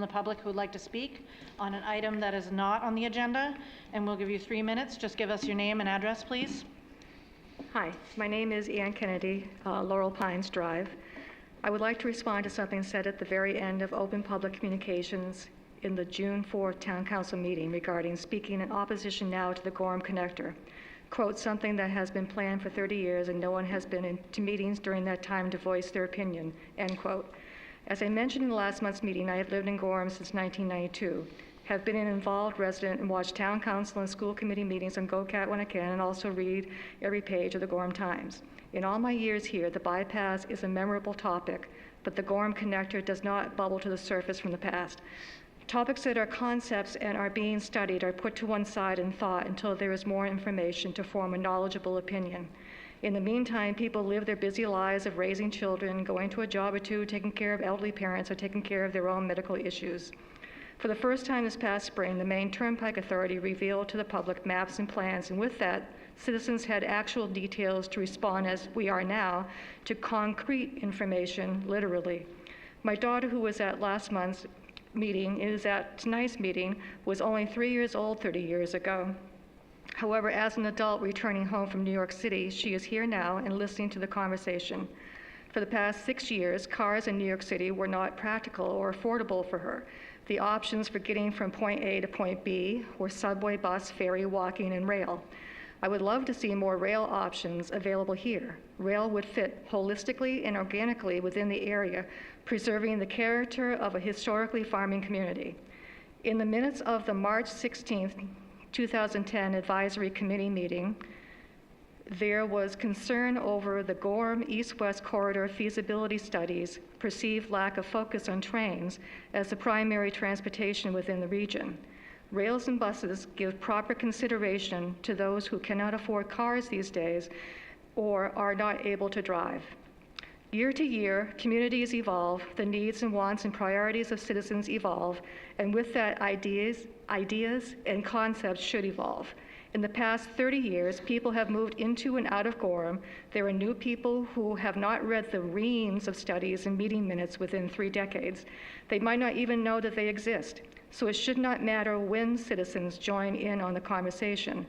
the public who would like to speak on an item that is not on the agenda, and we'll give you 3 minutes. Just give us your name and address, please. Hi, my name is Ann Kennedy, Laurel Pines Drive. I would like to respond to something said at the very end of Open Public Communications in the June 4th Town Council meeting regarding speaking in opposition now to the Gorham Connector. Quote, something that has been planned for 30 years and no one has been into meetings during that time to voice their opinion, end quote. As I mentioned in last month's meeting, I have lived in Gorham since 1992, have been an involved resident and watched town council and school committee meetings on GoCat when I can, and also read every page of the Gorham Times. In all my years here, the bypass is a memorable topic, but the Gorham Connector does not bubble to the surface from the past. Topics that are concepts and are being studied are put to one side in thought until there is more information to form a knowledgeable opinion. In the meantime, people live their busy lives of raising children, going to a job or two, taking care of elderly parents, or taking care of their own medical issues. For the first time this past spring, the Maine Turnpike Authority revealed to the public maps and plans, and with that, citizens had actual details to respond, as we are now, to concrete information, literally. My daughter, who was at last month's meeting, is at tonight's meeting, was only 3 years old 30 years ago. However, as an adult returning home from New York City, she is here now and listening to the conversation. For the past 6 years, cars in New York City were not practical or affordable for her. The options for getting from point A to point B were subway, bus, ferry, walking, and rail. I would love to see more rail options available here. Rail would fit holistically and organically within the area, preserving the character of a historically farming community. In the minutes of the March 16th, 2010 Advisory Committee meeting, there was concern over the Gorham East-West Corridor feasibility studies, perceived lack of focus on trains as the primary transportation within the region. Rails and buses give proper consideration to those who cannot afford cars these days or are not able to drive. Year to year, communities evolve, the needs and wants and priorities of citizens evolve, and with that, ideas and concepts should evolve. In the past 30 years, people have moved into and out of Gorham. There are new people who have not read the reams of studies and meeting minutes within 3 decades. They might not even know that they exist. So it should not matter when citizens join in on the conversation.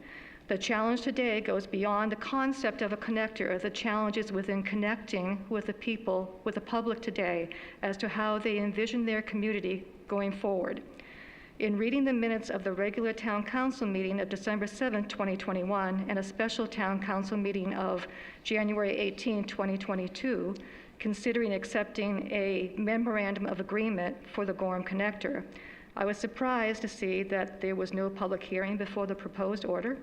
The challenge today goes beyond the concept of a connector. The challenge is within connecting with the people, with the public today, as to how they envision their community going forward. In reading the minutes of the regular town council meeting of December 7, 2021, and a special town council meeting of January 18, 2022, considering accepting a memorandum of agreement for the Gorham Connector, I was surprised to see that there was no public hearing before the proposed order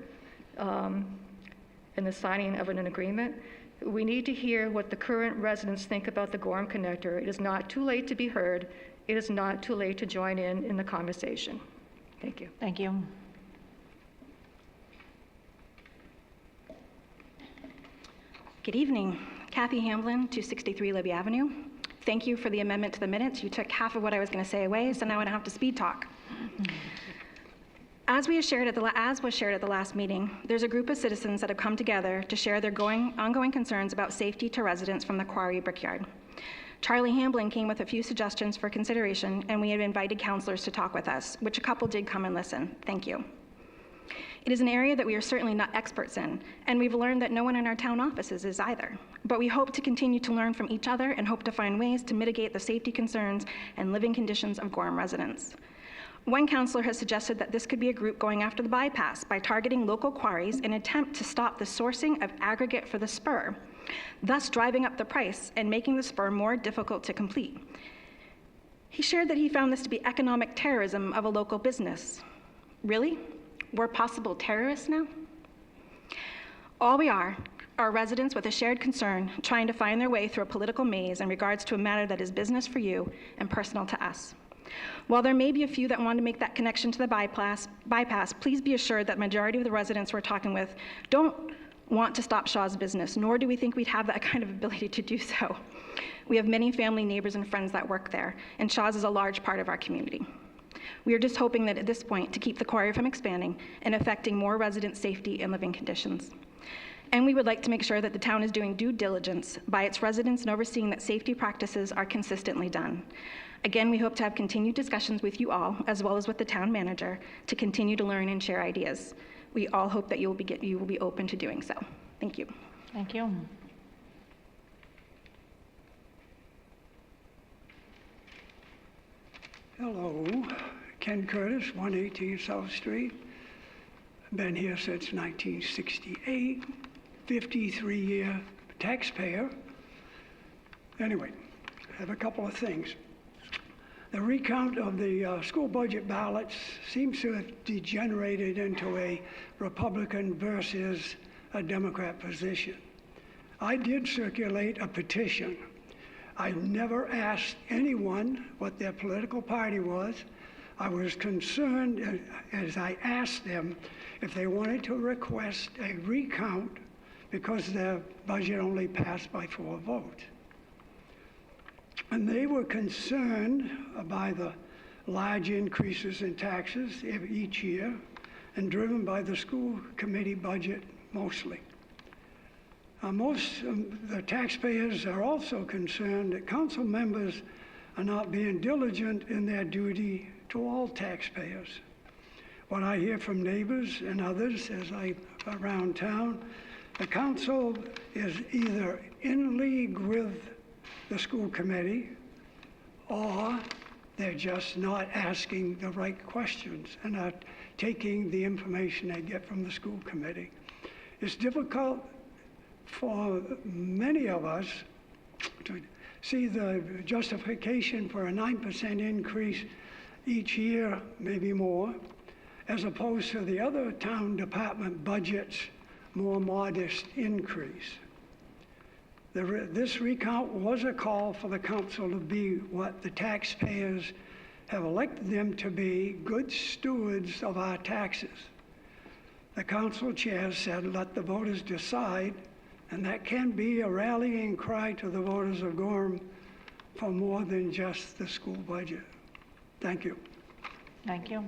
and the signing of an agreement. We need to hear what the current residents think about the Gorham Connector. It is not too late to be heard. It is not too late to join in the conversation. Thank you. Thank you. Good evening. Kathy Hamblin, 263 Libby Avenue. Thank you for the amendment to the minutes. You took half of what I was going to say away, so now I don't have to speed talk. As was shared at the last meeting, there's a group of citizens that have come together to share their ongoing concerns about safety to residents from the Quarry Brickyard. Charlie Hamblin came with a few suggestions for consideration, and we have invited councillors to talk with us, which a couple did come and listen. Thank you. It is an area that we are certainly not experts in, and we've learned that no one in our town offices is either. But we hope to continue to learn from each other and hope to find ways to mitigate the safety concerns and living conditions of Gorham residents. One councillor has suggested that this could be a group going after the bypass by targeting local quarries in an attempt to stop the sourcing of aggregate for the spur, thus driving up the price and making the spur more difficult to complete. He shared that he found this to be economic terrorism of a local business. Really? We're possible terrorists now? All we are residents with a shared concern trying to find their way through a political maze in regards to a matter that is business for you and personal to us. While there may be a few that want to make that connection to the bypass, please be assured that majority of the residents we're talking with don't want to stop Shaw's business, nor do we think we'd have that kind of ability to do so. We have many family, neighbors, and friends that work there, and Shaw's is a large part of our community. We are just hoping that at this point to keep the quarry from expanding and affecting more resident safety and living conditions. And we would like to make sure that the town is doing due diligence by its residents and overseeing that safety practices are consistently done. Again, we hope to have continued discussions with you all, as well as with the town manager, to continue to learn and share ideas. We all hope that you will be open to doing so. Thank you. Thank you. Hello, Ken Curtis, 118 South Street. Been here since 1968, 53-year taxpayer. Anyway, I have a couple of things. The recount of the school budget ballots seems to have degenerated into a Republican versus a Democrat position. I did circulate a petition. I never asked anyone what their political party was. I was concerned as I asked them if they wanted to request a recount because their budget only passed by 4 votes. And they were concerned by the large increases in taxes each year and driven by the school committee budget mostly. The taxpayers are also concerned that council members are not being diligent in their duty to all taxpayers. What I hear from neighbors and others as I around town, the council is either in league with the school committee or they're just not asking the right questions and not taking the information they get from the school committee. It's difficult for many of us to see the justification for a 9% increase each year, maybe more, as opposed to the other town department budgets' more modest increase. This recount was a call for the council to be what the taxpayers have elected them to be, good stewards of our taxes. The council chair said, let the voters decide, and that can be a rallying cry to the voters of Gorham for more than just the school budget. Thank you. Thank you.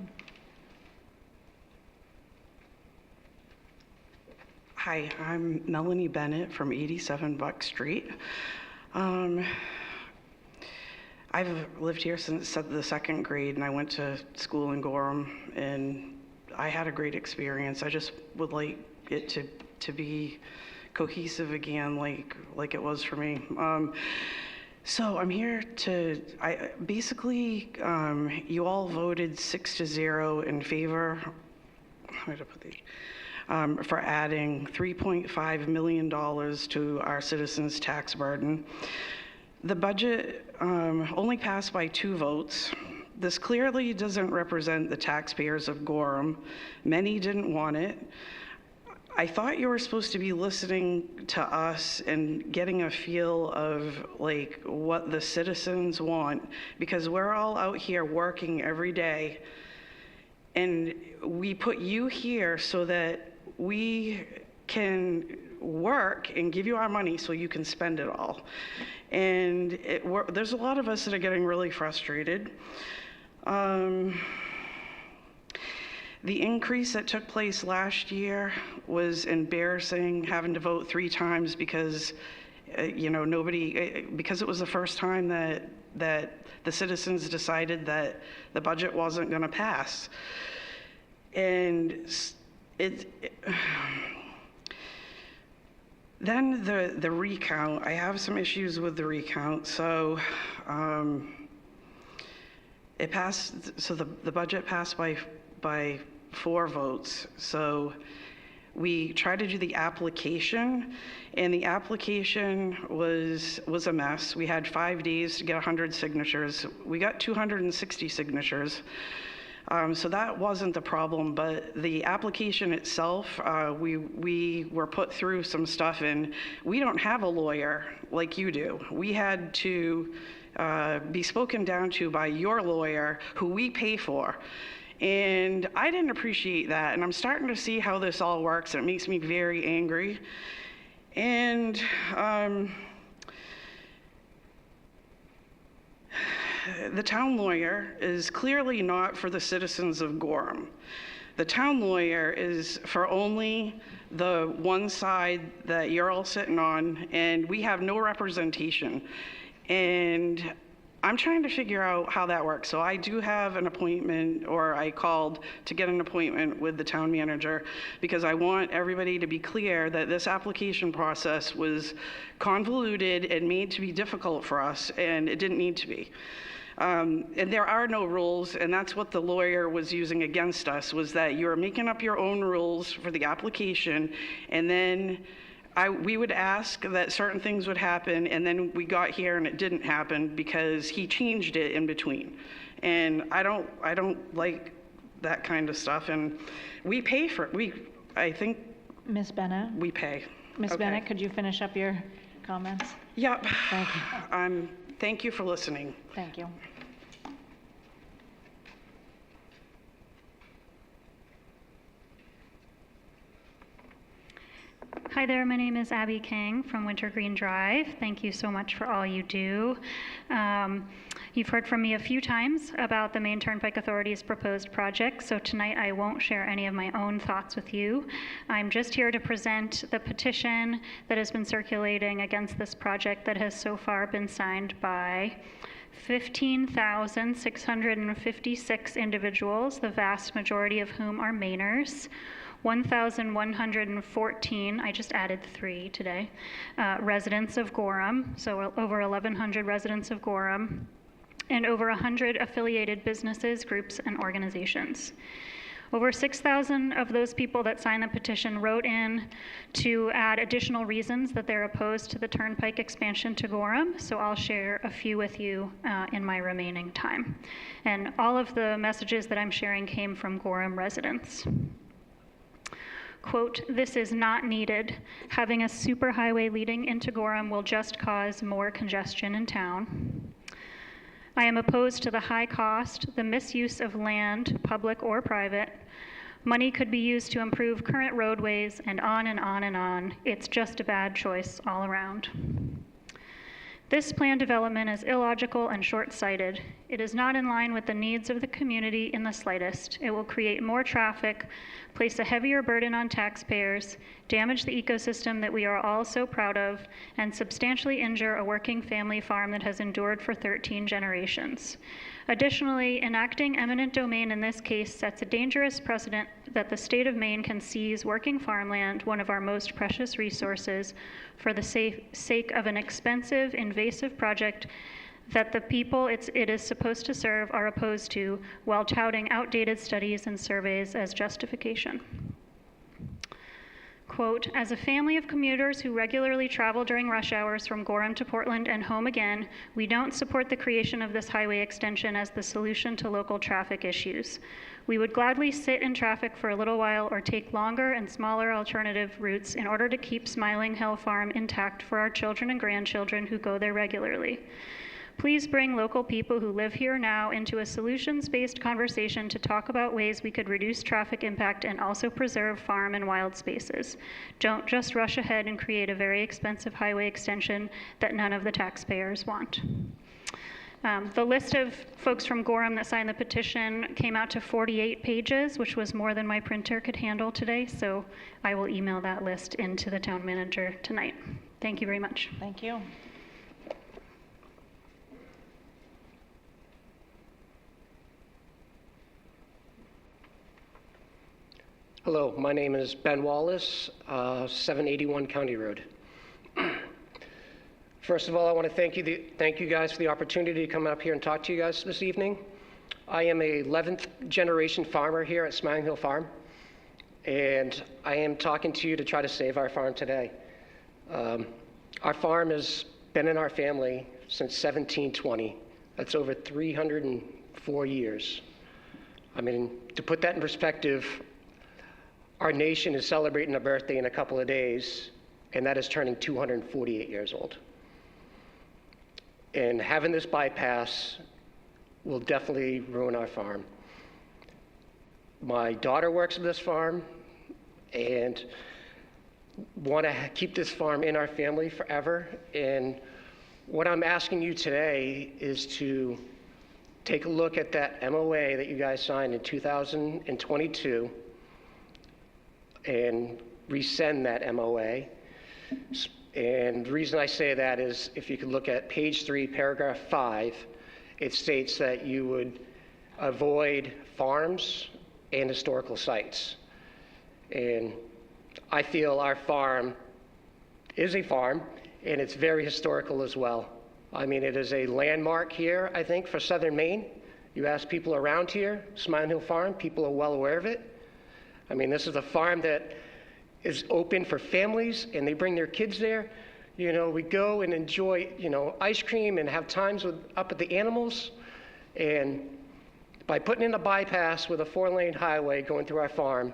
Hi, I'm Melanie Bennett from 87 Buck Street. I've lived here since the 2nd grade, and I went to school in Gorham, and I had a great experience. I just would like it to be cohesive again, like it was for me. So I'm here to, you all voted 6-0 in favor, how did I put these? For adding $3.5 million to our citizens' tax burden. The budget only passed by 2 votes. This clearly doesn't represent the taxpayers of Gorham. Many didn't want it. I thought you were supposed to be listening to us and getting a feel of what the citizens want, because we're all out here working every day, and we put you here so that we can work and give you our money so you can spend it all. And there's a lot of us that are getting really frustrated. The increase that took place last year was embarrassing, having to vote 3 times because, because it was the first time that the citizens decided that the budget wasn't going to pass. And then the recount, I have some issues with the recount. So it passed, so the budget passed by 4 votes. So we tried to do the application, and the application was a mess. We had 5 days to get 100 signatures. We got 260 signatures. So that wasn't the problem, but the application itself, we were put through some stuff, and we don't have a lawyer like you do. We had to be spoken down to by your lawyer, who we pay for. And I didn't appreciate that, and I'm starting to see how this all works, and it makes me very angry. And the town lawyer is clearly not for the citizens of Gorham. The town lawyer is for only the one side that you're all sitting on, and we have no representation. And I'm trying to figure out how that works. So I do have an appointment, or I called to get an appointment with the town manager, because I want everybody to be clear that this application process was convoluted and made to be difficult for us, and it didn't need to be. And there are no rules, and that's what the lawyer was using against us, was that you're making up your own rules for the application, and then we would ask that certain things would happen, and then we got here and it didn't happen because he changed it in between. And I don't like that kind of stuff, and we pay for it. I think Ms. Bennett? we pay. Ms. Okay. Bennett, could you finish up your comments? Yep. Thank you. Thank you for listening. Thank you. Hi there, my name is Abby King from Wintergreen Drive. Thank you so much for all you do. You've heard from me a few times about the Maine Turnpike Authority's proposed project, so tonight I won't share any of my own thoughts with you. I'm just here to present the petition that has been circulating against this project that has so far been signed by 15,656 individuals, the vast majority of whom are Mainers. 1,114, I just added 3 today, residents of Gorham, so over 1,100 residents of Gorham, and over 100 affiliated businesses, groups, and organizations. Over 6,000 of those people that signed the petition wrote in to add additional reasons that they're opposed to the Turnpike expansion to Gorham, so I'll share a few with you in my remaining time. And all of the messages that I'm sharing came from Gorham residents. Quote, "This is not needed. Having a superhighway leading into Gorham will just cause more congestion in town. I am opposed to the high cost, the misuse of land, public or private. Money could be used to improve current roadways, and on and on and on. It's just a bad choice all around. This plan development is illogical and short-sighted. It is not in line with the needs of the community in the slightest. It will create more traffic, place a heavier burden on taxpayers, damage the ecosystem that we are all so proud of, and substantially injure a working family farm that has endured for 13 generations. Additionally, enacting eminent domain in this case sets a dangerous precedent that the state of Maine can seize working farmland, one of our most precious resources, for the sake of an expensive, invasive project that the people it is supposed to serve are opposed to, while touting outdated studies and surveys as justification. Quote, "As a family of commuters who regularly travel during rush hours from Gorham to Portland and home again, we don't support the creation of this highway extension as the solution to local traffic issues. We would gladly sit in traffic for a little while or take longer and smaller alternative routes in order to keep Smiling Hill Farm intact for our children and grandchildren who go there regularly. Please bring local people who live here now into a solutions-based conversation to talk about ways we could reduce traffic impact and also preserve farm and wild spaces. Don't just rush ahead and create a very expensive highway extension that none of the taxpayers want." The list of folks from Gorham that signed the petition came out to 48 pages, which was more than my printer could handle today, so I will email that list into the town manager tonight. Thank you very much. Thank you. Hello, my name is Ben Wallace, 781 County Road. First of all, I want to thank you guys for the opportunity to come up here and talk to you guys this evening. I am a 11th generation farmer here at Smiling Hill Farm, and I am talking to you to try to save our farm today. Our farm has been in our family since 1720. That's over 304 years. I mean, to put that in perspective, our nation is celebrating a birthday in a couple of days, and that is turning 248 years old. And having this bypass will definitely ruin our farm. My daughter works at this farm and want to keep this farm in our family forever. And what I'm asking you today is to take a look at that MOA that you guys signed in 2022 and resend that MOA. And the reason I say that is if you could look at page 3, paragraph 5, it states that you would avoid farms and historical sites. And I feel our farm is a farm, and it's very historical as well. I mean, it is a landmark here, I think, for Southern Maine. You ask people around here, Smiling Hill Farm, people are well aware of it. I mean, this is a farm that is open for families, and they bring their kids there. You know, we go and enjoy, you know, ice cream and have times up at the animals. And by putting in a bypass with a 4-lane highway going through our farm,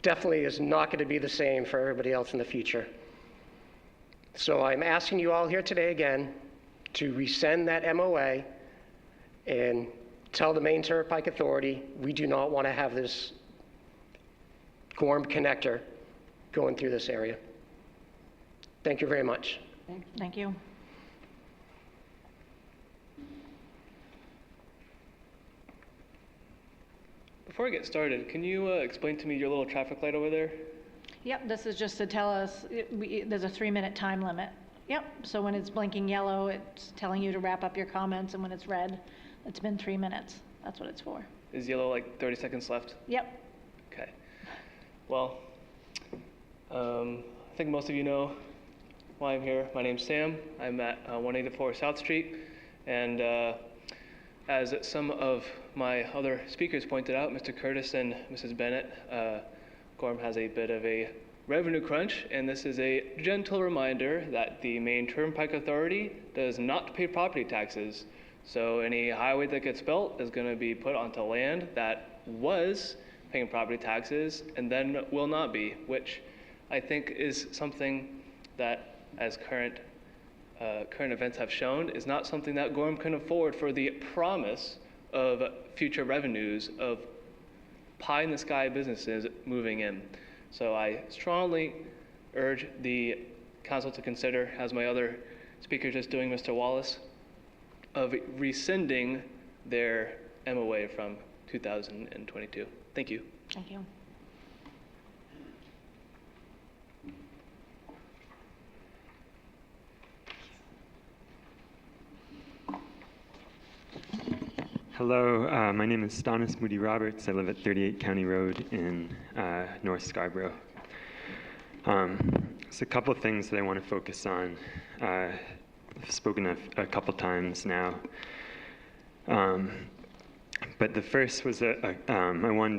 definitely is not going to be the same for everybody else in the future. So I'm asking you all here today again to rescind that MOA and tell the Maine Turnpike Authority we do not want to have this Gorham connector going through this area. Thank you very much. Thank you. Before I get started, can you explain to me your little traffic light over there? Yep, this is just to tell us, there's a 3-minute time limit. Yep, so when it's blinking yellow, it's telling you to wrap up your comments, and when it's red, it's been 3 minutes. That's what it's for. Is yellow like 30 seconds left? Yep. Okay. Well, I think most of you know why I'm here. My name's Sam. I'm at 184 South Street, and as some of my other speakers pointed out, Mr. Curtis and Mrs. Bennett, Gorham has a bit of a revenue crunch, and this is a gentle reminder that the Maine Turnpike Authority does not pay property taxes. So any highway that gets built is going to be put onto land that was paying property taxes and then will not be, which I think is something that, as current events have shown, is not something that Gorham can afford for the promise of future revenues of pie-in-the-sky businesses moving in. So I strongly urge the council to consider, as my other speaker just doing, Mr. Wallace, of rescinding their MOA from 2022. Thank you. Thank you. Hello, my name is Stonis Moody Roberts. I live at 38 County Road in North Scarborough. So a couple of things that I want to focus on. I've spoken a couple times now. But the first was I wanted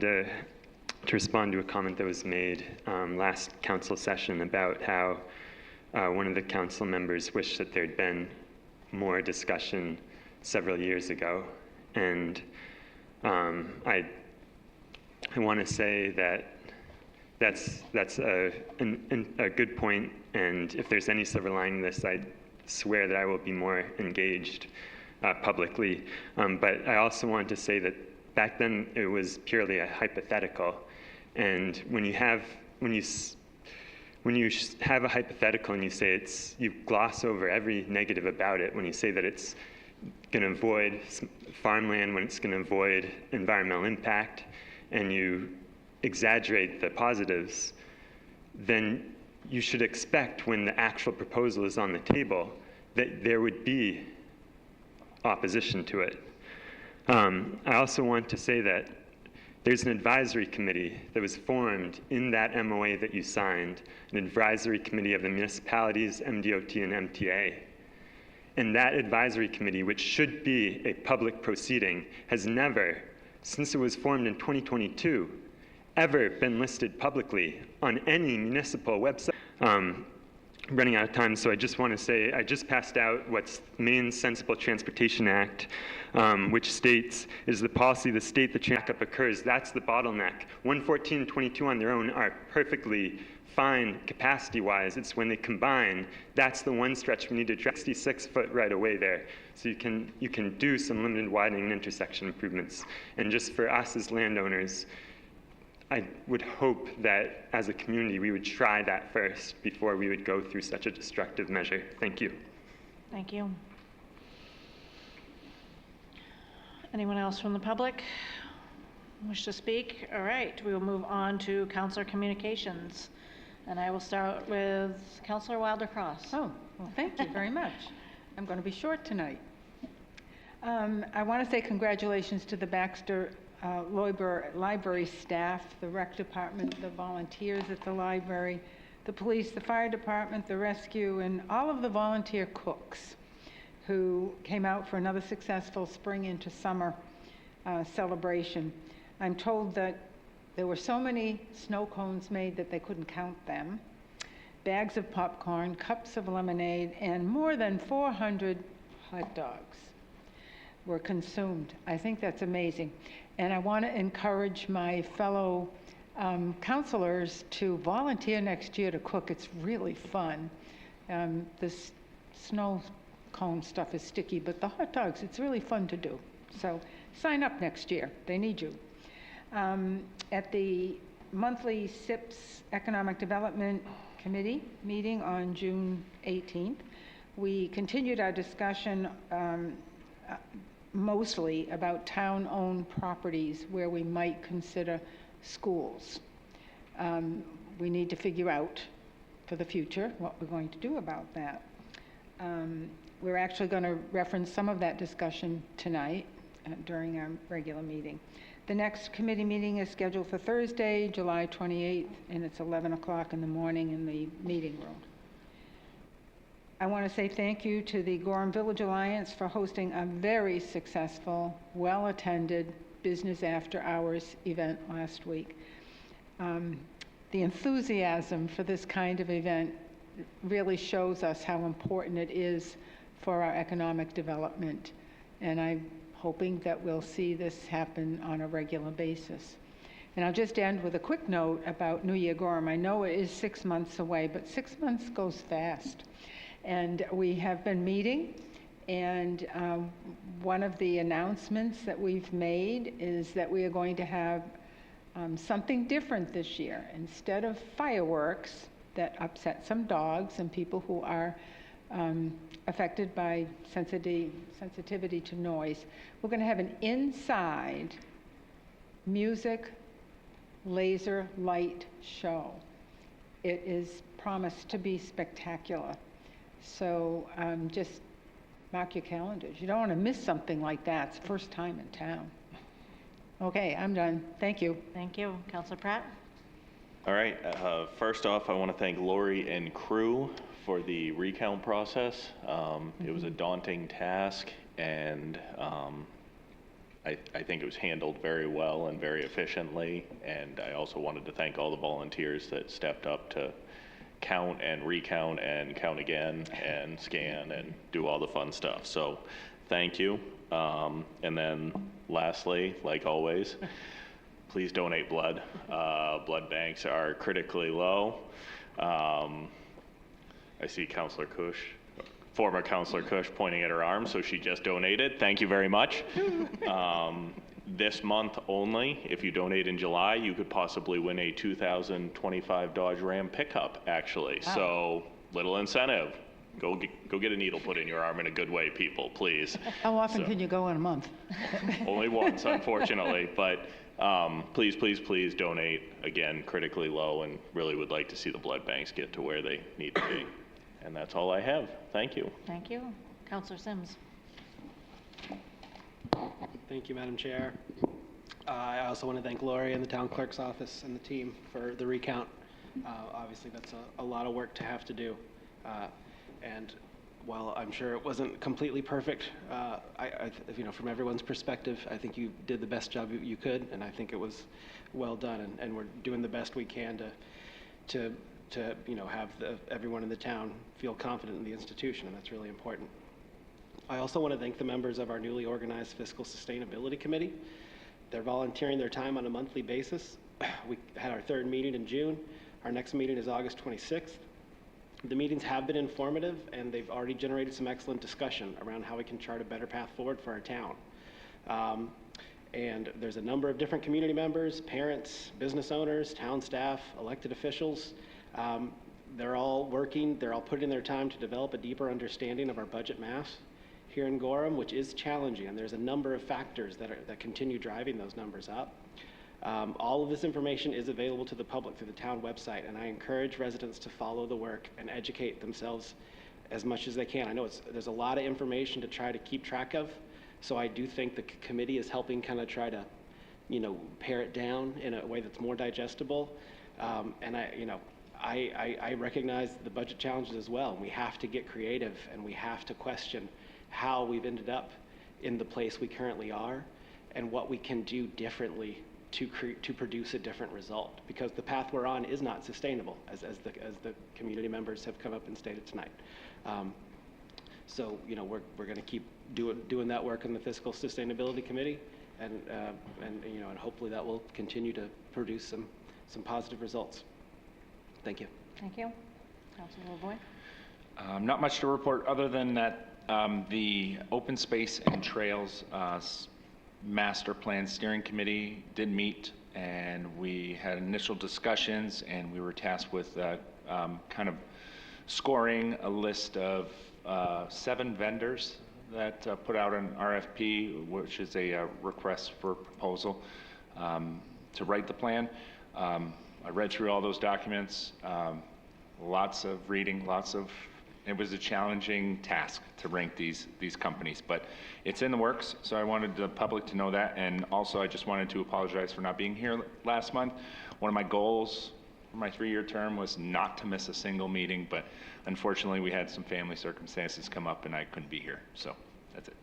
to respond to a comment that was made last council session about how one of the council members wished that there'd been more discussion several years ago. And I want to say that that's a good point, and if there's any silver lining to this, I swear that I will be more engaged publicly. But I also want to say that back then it was purely a hypothetical, and when you have a hypothetical and you say you gloss over every negative about it when you say that it's going to avoid farmland, when it's going to avoid environmental impact, and you exaggerate the positives, then you should expect when the actual proposal is on the table that there would be opposition to it. I also want to say that there's an advisory committee that was formed in that MOA that you signed, an advisory committee of the municipalities, MDOT, and MTA. And that advisory committee, which should be a public proceeding, has never, since it was formed in 2022, ever been listed publicly on any municipal website. Running out of time, so I just want to say I just passed out what's Maine's Sensible Transportation Act, which states, is the policy of the state that backup occurs. That's the bottleneck. 114 and 22 on their own are perfectly fine capacity-wise. It's when they combine, that's the one stretch we need to address. 66-foot right away there. So you can do some limited widening and intersection improvements. And just for us as landowners, I would hope that as a community we would try that first before we would go through such a destructive measure. Thank you. Thank you. Anyone else from the public wish to speak? All right, we will move on to councilor communications. And I will start with Councilor Wilder Cross. Oh, well, thank you very much. I'm going to be short tonight. I want to say congratulations to the Baxter Library staff, the rec department, the volunteers at the library, the police, the fire department, the rescue, and all of the volunteer cooks who came out for another successful spring into summer celebration. I'm told that there were so many snow cones made that they couldn't count them, bags of popcorn, cups of lemonade, and more than 400 hot dogs were consumed. I think that's amazing. And I want to encourage my fellow counselors to volunteer next year to cook. It's really fun. This snow cone stuff is sticky, but the hot dogs, it's really fun to do. So sign up next year. They need you. At the monthly SIPS Economic Development Committee meeting on June 18th, we continued our discussion mostly about town-owned properties where we might consider schools. We need to figure out for the future what we're going to do about that. We're actually going to reference some of that discussion tonight during our regular meeting. The next committee meeting is scheduled for Thursday, July 28th, and it's 11 o'clock in the morning in the meeting room. I want to say thank you to the Gorham Village Alliance for hosting a very successful, well-attended business after hours event last week. The enthusiasm for this kind of event really shows us how important it is for our economic development, and I'm hoping that we'll see this happen on a regular basis. And I'll just end with a quick note about New Year Gorham. I know it is 6 months away, but 6 months goes fast. And we have been meeting, and one of the announcements that we've made is that we are going to have something different this year. Instead of fireworks that upset some dogs and people who are affected by sensitivity to noise, we're going to have an inside music laser light show. It is promised to be spectacular. So just mark your calendars. You don't want to miss something like that. It's the first time in town. Okay, I'm done. Thank you. Thank you. Councilor Pratt? All right. First off, I want to thank Lori and crew for the recount process. It was a daunting task, and I think it was handled very well and very efficiently. And I also wanted to thank all the volunteers that stepped up to count and recount and count again and scan and do all the fun stuff. So thank you. And then lastly, like always, please donate blood. Blood banks are critically low. I see Councilor Kush, former Councilor Kush, pointing at her arm, so she just donated. Thank you very much. This month only, if you donate in July, you could possibly win a 2025 Dodge Ram pickup, actually. Wow. So, little incentive. Go get a needle put in your arm in a good way, people, please. How often can you go in a month? Only once, unfortunately. But please, please, please donate. Again, critically low, and really would like to see the blood banks get to where they need to be. And that's all I have. Thank you. Thank you. Councilor Sims. Thank you, Madam Chair. I also want to thank Lori and the town clerk's office and the team for the recount. Obviously, that's a lot of work to have to do. And while I'm sure it wasn't completely perfect, from everyone's perspective, I think you did the best job you could, and I think it was well done. And we're doing the best we can to have everyone in the town feel confident in the institution, and that's really important. I also want to thank the members of our newly organized Fiscal Sustainability Committee. They're volunteering their time on a monthly basis. We had our third meeting in June. Our next meeting is August 26th. The meetings have been informative, and they've already generated some excellent discussion around how we can chart a better path forward for our town. And there's a number of different community members, parents, business owners, town staff, elected officials. They're all working, they're all putting their time to develop a deeper understanding of our budget mass here in Gorham, which is challenging, and there's a number of factors that continue driving those numbers up. All of this information is available to the public through the town website, and I encourage residents to follow the work and educate themselves as much as they can. I know there's a lot of information to try to keep track of, So I do think the committee is helping kind of try to, pare it down in a way that's more digestible. And I recognize the budget challenges as well. We have to get creative, and we have to question how we've ended up in the place we currently are, and what we can do differently to produce a different result. Because the path we're on is not sustainable, as the community members have come up and stated tonight. So we're going to keep doing that work in the Fiscal Sustainability Committee, and hopefully that will continue to produce some positive results. Thank you. Thank you. Councilor LaVoy. Not much to report other than that the Open Space and Trails Master Plan Steering Committee did meet, and we had initial discussions, and we were tasked with kind of scoring a list of 7 vendors that put out an RFP, which is a request for proposal to write the plan. I read through all those documents, lots of reading, it was a challenging task to rank these companies, but it's in the works, so I wanted the public to know that. And also I just wanted to apologize for not being here last month. One of my goals for my 3-year term was not to miss a single meeting, but unfortunately we had some family circumstances come up and I couldn't be here, so that's it.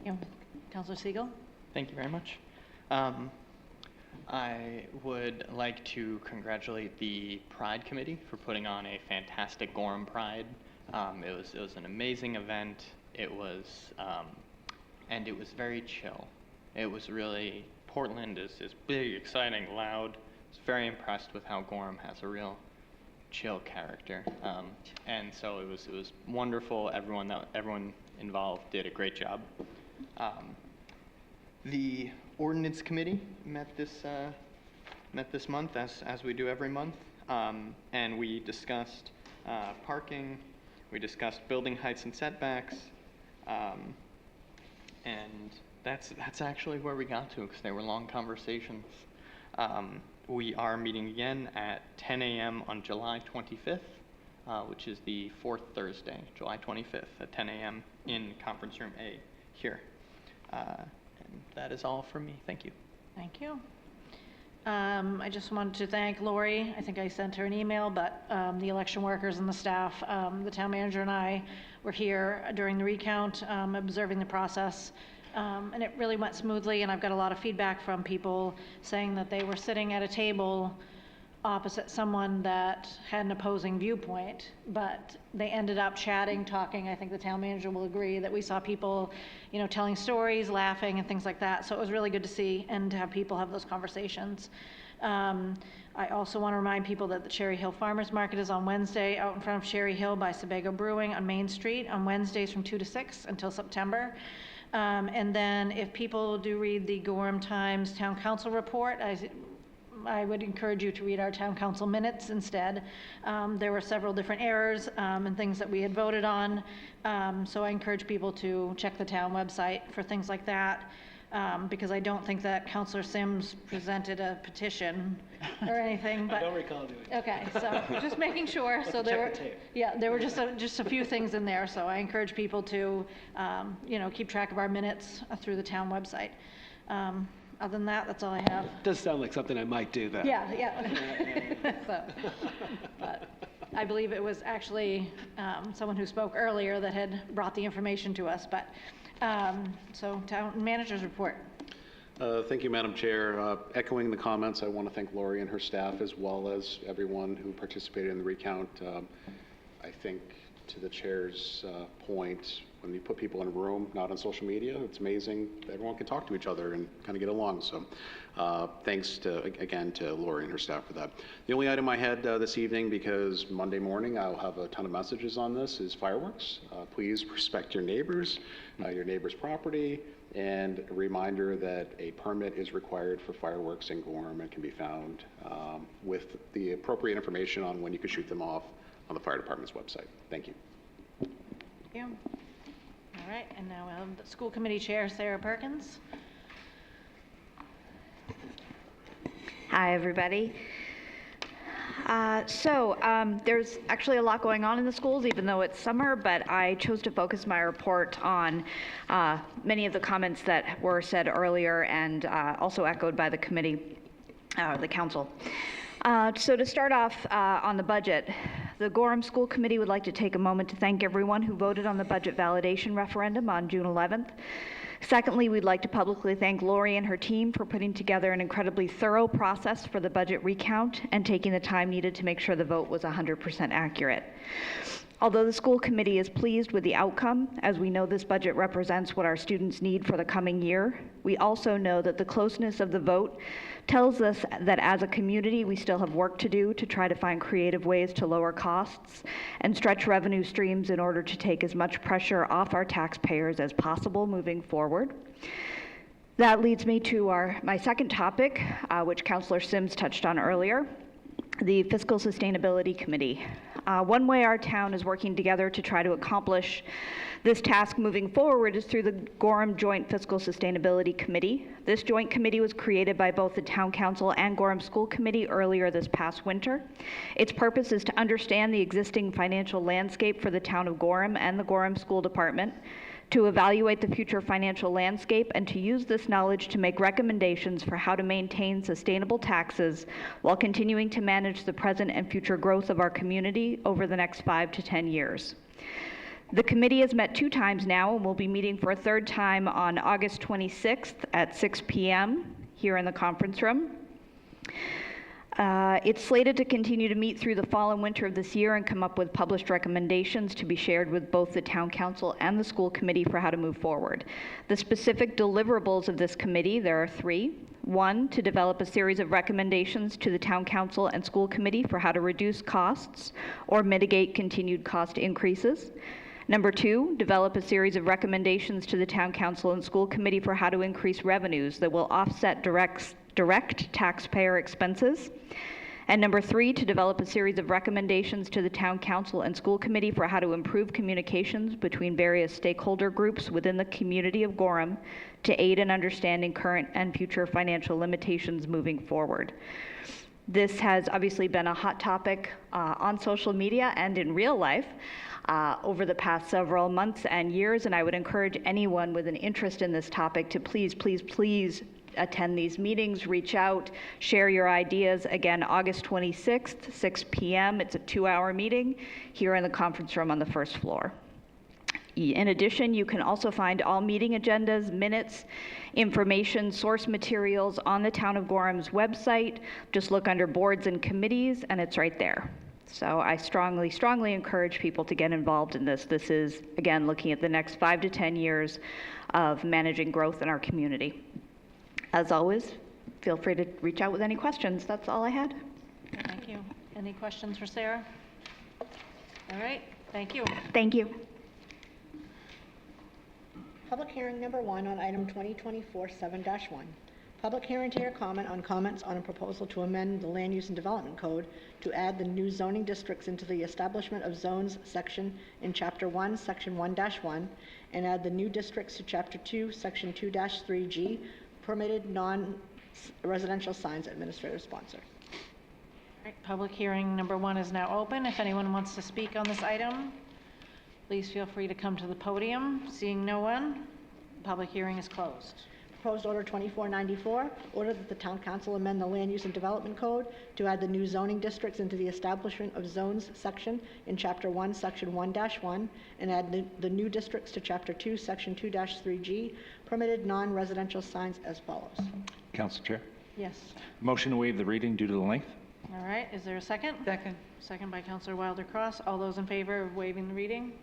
Yeah. Councilor Siegel. Thank you very much. I would like to congratulate the Pride Committee for putting on a fantastic Gorham Pride. It was an amazing event. It was very chill. It was really, Portland is big, exciting, loud. I was very impressed with how Gorham has a real chill character. And so it was wonderful. Everyone involved did a great job. The Ordinance Committee met this month, as we do every month, and we discussed parking, we discussed building heights and setbacks, and that's actually where we got to, because they were long conversations. We are meeting again at 10 a.m. on July 25th, which is the 4th Thursday, July 25th at 10 a.m. in Conference Room A here. And that is all from me. Thank you. Thank you. I just wanted to thank Lori. I think I sent her an email, but the election workers and the staff, the town manager and I were here during the recount, observing the process, and it really went smoothly. And I've got a lot of feedback from people saying that they were sitting at a table opposite someone that had an opposing viewpoint, but they ended up chatting, talking. I think the town manager will agree that we saw people, telling stories, laughing, and things like that. So it was really good to see and to have people have those conversations. I also want to remind people that the Cherry Hill Farmers Market is on Wednesday out in front of Cherry Hill by Sebago Brewing on Main Street on Wednesdays from 2 to 6 until September. And then if people do read the Gorham Times Town Council report, I would encourage you to read our town council minutes instead. There were several different errors and things that we had voted on. So I encourage people to check the town website for things like that, because I don't think that Councilor Sims presented a petition or anything. But I don't recall doing it. Okay, so just making sure. So there were just a few things in there. So I encourage people to keep track of our minutes through the town website. Other than that, that's all I have. It does sound like something I might do, though. Yeah. So, but I believe it was actually someone who spoke earlier that had brought the information to us. But so town manager's report. Thank you, Madam Chair. Echoing the comments, I want to thank Lori and her staff, as well as everyone who participated in the recount. I think, to the chair's point, when you put people in a room, not on social media, it's amazing that everyone can talk to each other and kind of get along. So thanks again to Lori and her staff for that. The only item I had this evening, because Monday morning I'll have a ton of messages on this, is fireworks. Please respect your neighbor's property, and a reminder that a permit is required for fireworks in Gorham and can be found with the appropriate information on when you can shoot them off on the fire department's website. Thank you. Thank you. All right, and now we'll have the school committee chair, Sarah Perkins. Hi, everybody. There's actually a lot going on in the schools, even though it's summer, but I chose to focus my report on many of the comments that were said earlier and also echoed by the committee, the council. So to start off on the budget, the Gorham School Committee would like to take a moment to thank everyone who voted on the budget validation referendum on June 11th. Secondly, we'd like to publicly thank Lori and her team for putting together an incredibly thorough process for the budget recount and taking the time needed to make sure the vote was 100% accurate. Although the school committee is pleased with the outcome, as we know this budget represents what our students need for the coming year, we also know that the closeness of the vote tells us that as a community, we still have work to do to try to find creative ways to lower costs and stretch revenue streams in order to take as much pressure off our taxpayers as possible moving forward. That leads me to my second topic, which Councillor Sims touched on earlier, the Fiscal Sustainability Committee. One way our town is working together to try to accomplish this task moving forward is through the Gorham Joint Fiscal Sustainability Committee. This joint committee was created by both the Town Council and Gorham School Committee earlier this past winter. Its purpose is to understand the existing financial landscape for the town of Gorham and the Gorham School Department, to evaluate the future financial landscape, and to use this knowledge to make recommendations for how to maintain sustainable taxes while continuing to manage the present and future growth of our community over the next 5 to 10 years. The committee has met 2 times now and will be meeting for a 3rd time on August 26th at 6 p.m. here in the conference room. It's slated to continue to meet through the fall and winter of this year and come up with published recommendations to be shared with both the Town Council and the School Committee for how to move forward. The specific deliverables of this committee, there are 3. 1, to develop a series of recommendations to the Town Council and School Committee for how to reduce costs or mitigate continued cost increases. Number 2, develop a series of recommendations to the Town Council and School Committee for how to increase revenues that will offset direct taxpayer expenses. And number 3, to develop a series of recommendations to the Town Council and School Committee for how to improve communications between various stakeholder groups within the community of Gorham to aid in understanding current and future financial limitations moving forward. This has obviously been a hot topic on social media and in real life over the past several months and years, and I would encourage anyone with an interest in this topic to please attend these meetings, reach out, share your ideas. Again, August 26th, 6 p.m. It's a 2-hour meeting here in the conference room on the 1st floor. In addition, you can also find all meeting agendas, minutes, information, source materials on the Town of Gorham's website. Just look under boards and committees, and it's right there. So I strongly, strongly encourage people to get involved in this. This is, again, looking at the next 5 to 10 years of managing growth in our community. As always, feel free to reach out with any questions. That's all I had. Thank you. Any questions for Sarah? All right, thank you. Thank you. Public hearing number 1 on item 2024-7-1. Public hearing to hear comments on a proposal to amend the Land Use and Development Code to add the new zoning districts into the Establishment of Zones section in Chapter 1, Section 1-1, and add the new districts to Chapter 2, Section 2-3G, permitted non-residential signs, administrative sponsor. All right, public hearing number 1 is now open. If anyone wants to speak on this item, please feel free to come to the podium. Seeing no one, the public hearing is closed. Proposed Order 2494, order that the Town Council amend the Land Use and Development Code to add the new zoning districts into the Establishment of Zones section in Chapter 1, Section 1-1, and add the new districts to Chapter 2, Section 2-3G, permitted non-residential signs as follows. Council Chair. Yes. Motion to waive the reading due to the length. All right, is there a second? Second. Second by Councillor Wilder Cross. All those in favor of waiving the reading?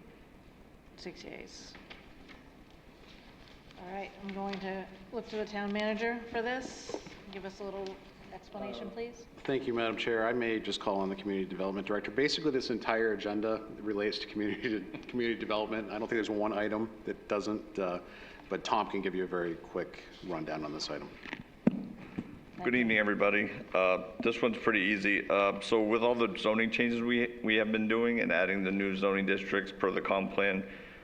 6 yeas. All right, I'm going to look to the town manager for this. Give us a little explanation, please. Thank you, Madam Chair. I may just call on the Community Development Director. Basically, this entire agenda relates to community development. I don't think there's one item that doesn't, but Tom can give you a very quick rundown on this item. Good evening, everybody. This one's pretty easy. So with all the zoning changes we have been doing and adding the new zoning districts per the comp plan,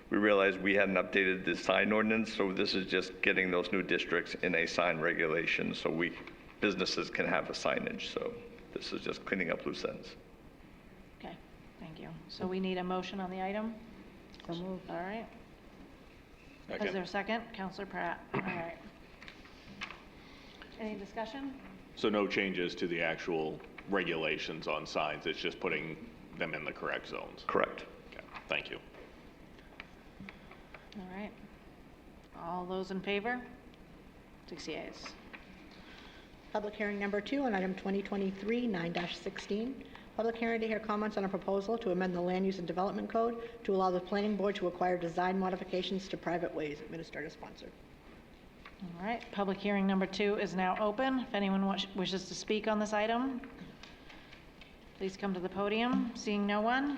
we realized we hadn't updated the sign ordinance, so this is just getting those new districts in a sign regulation so businesses can have a signage. So This is just cleaning up loose ends. Okay, thank you. So we need a motion on the item? So moved. All right. Second. Is there a second? Counselor Pratt. All right. Any discussion? So no changes to the actual regulations on signs, it's just putting them in the correct zones? Correct. Okay, thank you. All right. All those in favor? 6 yeas. Public hearing number 2 on item 2023 9-16. Public hearing to hear comments on a proposal to amend the Land Use and Development Code to allow the planning board to acquire design modifications to private ways, administrator sponsored. All right, public hearing number 2 is now open. If anyone wishes to speak on this item, please come to the podium. Seeing no one,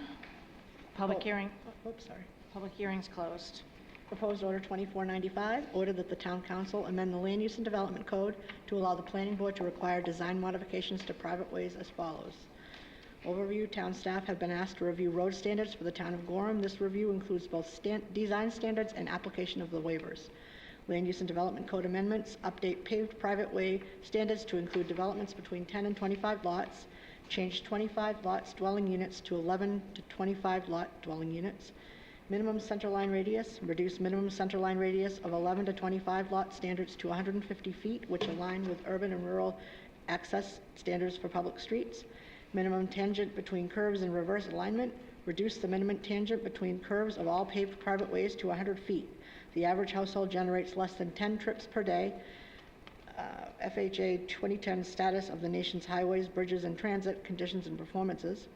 public hearing. Oops, sorry. Public hearing's closed. Proposed order 2495, order that the town council amend the Land Use and Development Code to allow the planning board to require design modifications to private ways as follows. Overview, town staff have been asked to review road standards for the town of Gorham. This review includes both design standards and application of the waivers. Land Use and Development Code amendments, update paved private way standards to include developments between 10 and 25 lots, change 25 lots dwelling units to 11 to 25 lot dwelling units, minimum centerline radius, reduce minimum centerline radius of 11 to 25 lot standards to 150 feet, which align with urban and rural access standards for public streets, minimum tangent between curves in reverse alignment, reduce the minimum tangent between curves of all paved private ways to 100 feet. The average household generates less than 10 trips per day. FHA 2010 status of the nation's highways, bridges, and transit conditions and performances.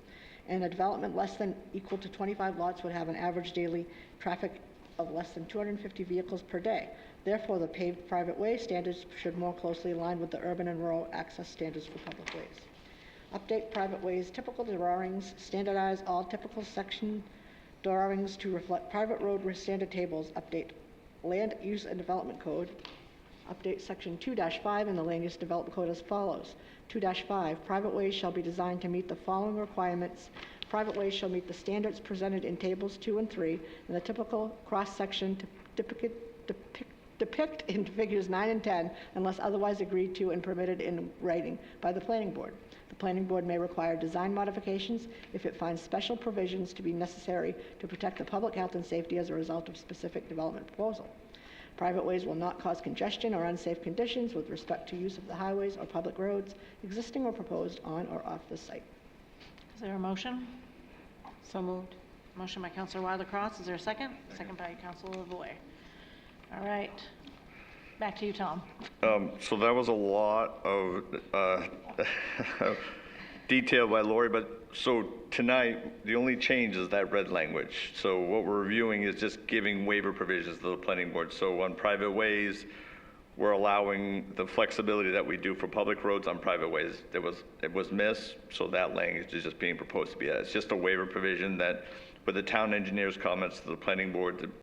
And a development less than equal to 25 lots would have an average daily traffic of less than 250 vehicles per day. Therefore, the paved private way standards should more closely align with the urban and rural access standards for public ways. Update private ways typical drawings, standardize all typical section drawings to reflect private road standard tables, update Land Use and Development Code, update section 2-5 in the Land Use Development Code as follows. 2-5, private ways shall be designed to meet the following requirements. Private ways shall meet the standards presented in tables 2 and 3 and the typical cross-section depict in figures 9 and 10 unless otherwise agreed to and permitted in writing by the planning board. The planning board may require design modifications if it finds special provisions to be necessary to protect the public health and safety as a result of specific development proposal. Private ways will not cause congestion or unsafe conditions with respect to use of the highways or public roads, existing or proposed on or off the site. Is there a motion? So moved. Motion by Councilor Wilder Cross. Is there a second? Second by Councilor LaVoy. All right. Back to you, Tom. So that was a lot of detail by Lori, but so tonight, the only change is that red language. So what we're reviewing is just giving waiver provisions to the planning board. So on private ways, we're allowing the flexibility that we do for public roads on private ways. It was missed, so that language is just being proposed to be added. It's just a waiver provision that with the town engineer's comments to the planning board,